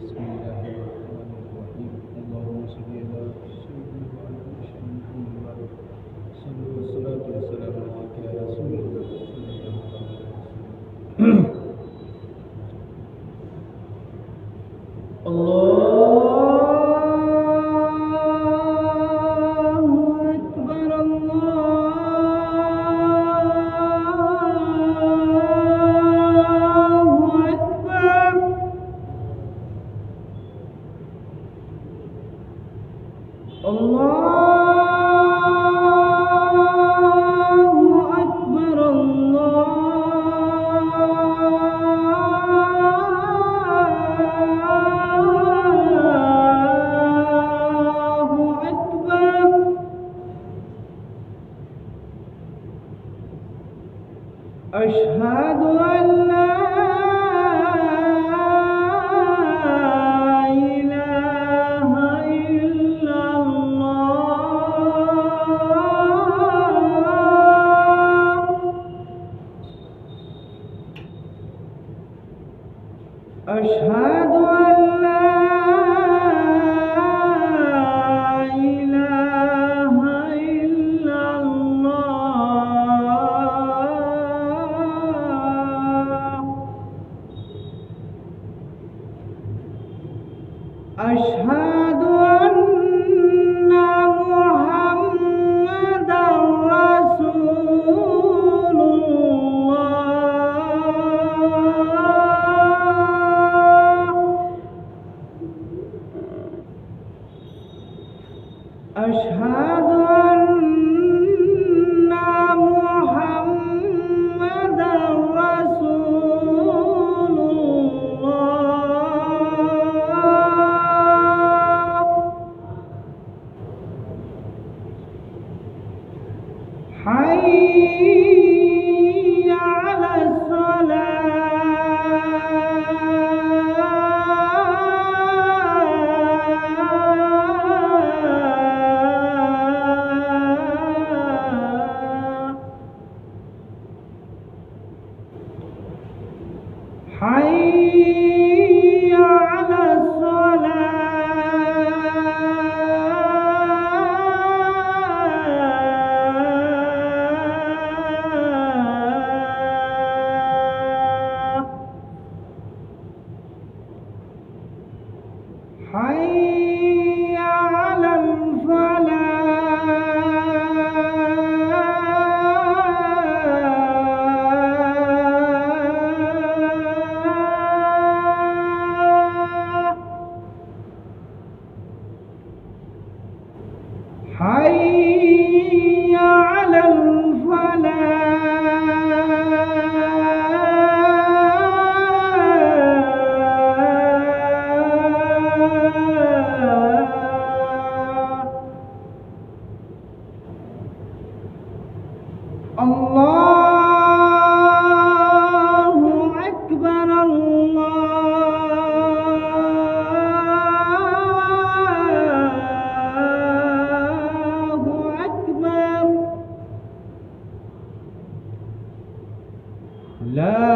بسم الله الرحمن الرحيم اللهم صل على سيدنا وعلى سيدنا محمد والصلاة والسلام عليك يا رسول الله صلى الله عليه وسلم أشهد أن لا إله إلا الله أشهد أن لا إله إلا الله أشهد أن محمدًا رسول الله أشهد أن محمدًا رسول الله حي على الصلاة حي على الصلاة حي على الفلاح حي على الفلاح الله أكبر الله أكبر لا